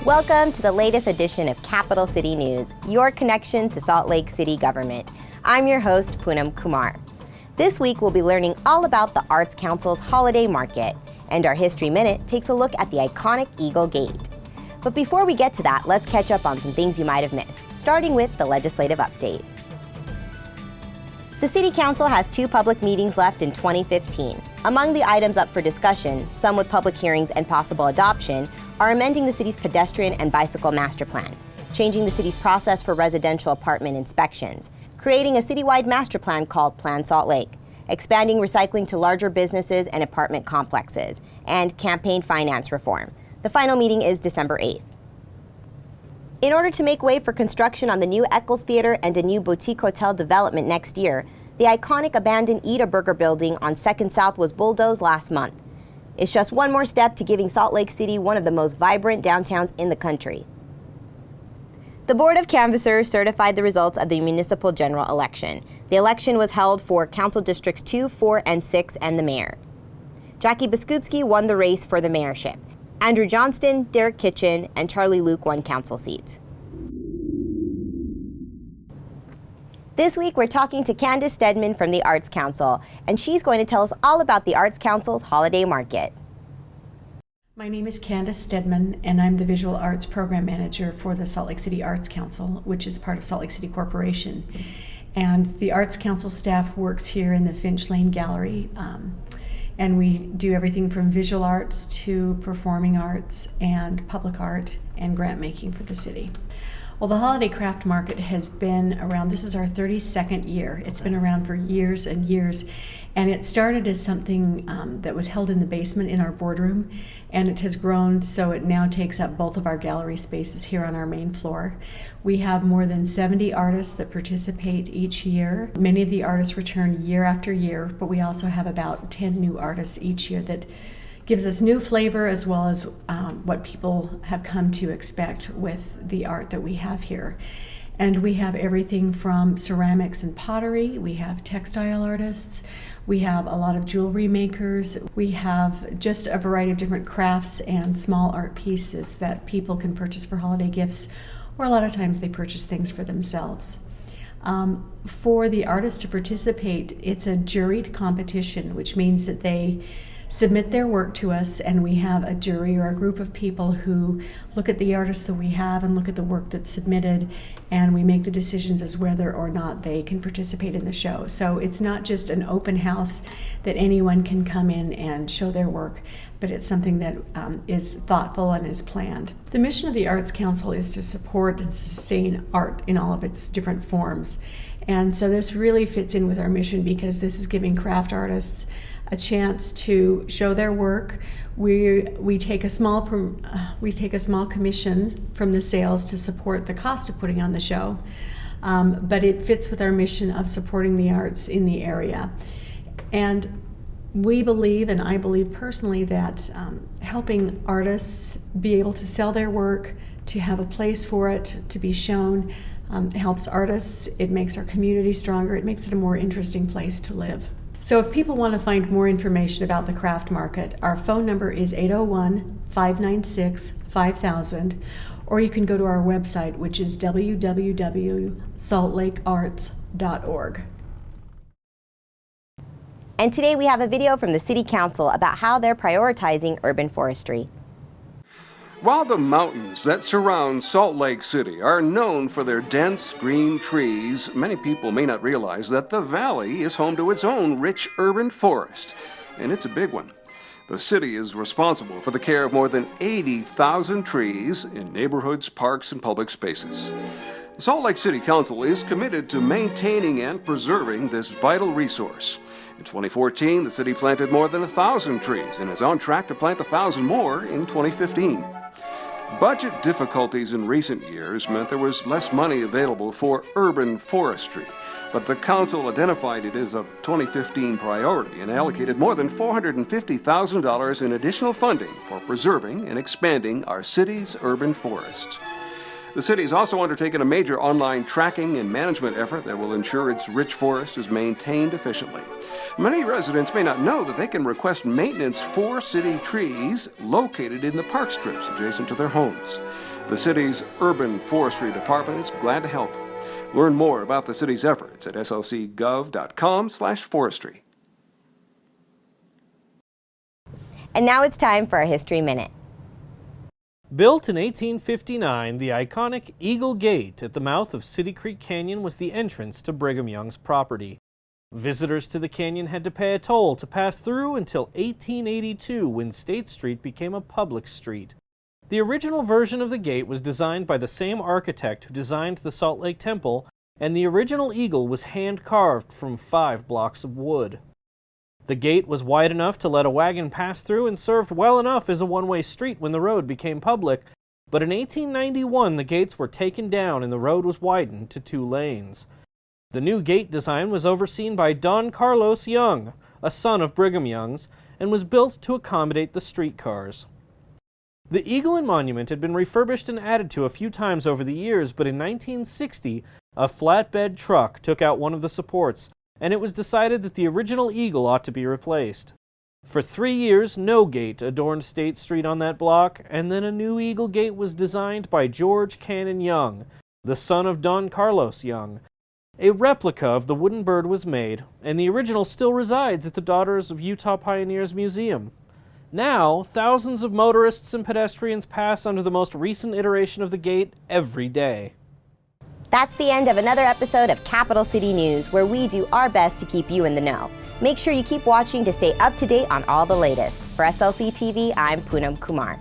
Welcome to the latest edition of Capital City News, your connection to Salt Lake City government. I'm your host, Poonam Kumar. This week, we'll be learning all about the Arts Council's holiday market, and our History Minute takes a look at the iconic Eagle Gate. But before we get to that, let's catch up on some things you might have missed, starting with the legislative update. The City Council has 2 public meetings left in 2015. Among the items up for discussion, some with public hearings and possible adoption, are amending the city's pedestrian and bicycle master plan, changing the city's process for residential apartment inspections, creating a citywide master plan called Plan Salt Lake, expanding recycling to larger businesses and apartment complexes, and campaign finance reform. The final meeting is December 8th. In order to make way for construction on the new Eccles Theater and a new boutique hotel development next year, the iconic abandoned Eat-A Burger building on 2nd South was bulldozed last month. It's just one more step to giving Salt Lake City one of the most vibrant downtowns in the country. The Board of Canvassers certified the results of the municipal general election. The election was held for Council Districts 2, 4, and 6 and the mayor. Jackie Biskupski won the race for the mayorship. Andrew Johnston, Derek Kitchen, and Charlie Luke won council seats. This week, we're talking to Kandace Steadman from the Arts Council, and she's going to tell us all about the Arts Council's holiday market. My name is Kandace Steadman, and I'm the Visual Arts Program Manager for the Salt Lake City Arts Council, which is part of Salt Lake City Corporation. And the Arts Council staff works here in the Finch Lane Gallery, and we do everything from visual arts to performing arts and public art and grant making for the city. Well, the holiday craft market has been around, this is our 32nd year. It's been around for years and years, and it started as something that was held in the basement in our boardroom, and it has grown so it now takes up both of our gallery spaces here on our main floor. We have more than 70 artists that participate each year. Many of the artists return year after year, but we also have about 10 new artists each year that gives us new flavor as well as what people have come to expect with the art that we have here. And we have everything from ceramics and pottery, we have textile artists, we have a lot of jewelry makers, we have just a variety of different crafts and small art pieces that people can purchase for holiday gifts, or a lot of times they purchase things for themselves. For the artists to participate, it's a juried competition, which means that they submit their work to us, and we have a jury or a group of people who look at the artists that we have and look at the work that's submitted, and we make the decisions as whether or not they can participate in the show. So it's not just an open house that anyone can come in and show their work, but it's something that is thoughtful and is planned. The mission of the Arts Council is to support and sustain art in all of its different forms. And so this really fits in with our mission because this is giving craft artists a chance to show their work. We take a small commission from the sales to support the cost of putting on the show, but it fits with our mission of supporting the arts in the area. And we believe, and I believe personally, that helping artists be able to sell their work, to have a place for it, to be shown, helps artists. It makes our community stronger. It makes it a more interesting place to live. So if people want to find more information about the craft market, our phone number is 801-596-5000, or you can go to our website, which is www.saltlakearts.org. And today we have a video from the City Council about how they're prioritizing urban forestry. While the mountains that surround Salt Lake City are known for their dense green trees, many people may not realize that the valley is home to its own rich urban forest, and it's a big one. The city is responsible for the care of more than 80,000 trees in neighborhoods, parks, and public spaces. The Salt Lake City Council is committed to maintaining and preserving this vital resource. In 2014, the city planted more than 1,000 trees and is on track to plant 1,000 more in 2015. Budget difficulties in recent years meant there was less money available for urban forestry, but the council identified it as a 2015 priority and allocated more than $450,000 in additional funding for preserving and expanding our city's urban forest. The city has also undertaken a major online tracking and management effort that will ensure its rich forest is maintained efficiently. Many residents may not know that they can request maintenance for city trees located in the park strips adjacent to their homes. The city's urban forestry department is glad to help. Learn more about the city's efforts at slcgov.com/forestry. And now it's time for a History Minute. Built in 1859, the iconic Eagle Gate at the mouth of City Creek Canyon was the entrance to Brigham Young's property. Visitors to the canyon had to pay a toll to pass through until 1882, when State Street became a public street. The original version of the gate was designed by the same architect who designed the Salt Lake Temple, and the original eagle was hand-carved from 5 blocks of wood. The gate was wide enough to let a wagon pass through and served well enough as a one-way street when the road became public, but in 1891 the gates were taken down and the road was widened to 2 lanes. The new gate design was overseen by Don Carlos Young, a son of Brigham Young's, and was built to accommodate the streetcars. The Eagle and Monument had been refurbished and added to a few times over the years, but in 1960, a flatbed truck took out one of the supports, and it was decided that the original eagle ought to be replaced. For 3 years, no gate adorned State Street on that block, and then a new Eagle Gate was designed by George Cannon Young, the son of Don Carlos Young. A replica of the wooden bird was made, and the original still resides at the Daughters of Utah Pioneers Museum. Now, thousands of motorists and pedestrians pass under the most recent iteration of the gate every day. That's the end of another episode of Capital City News, where we do our best to keep you in the know. Make sure you keep watching to stay up to date on all the latest. For SLC TV, I'm Poonam Kumar.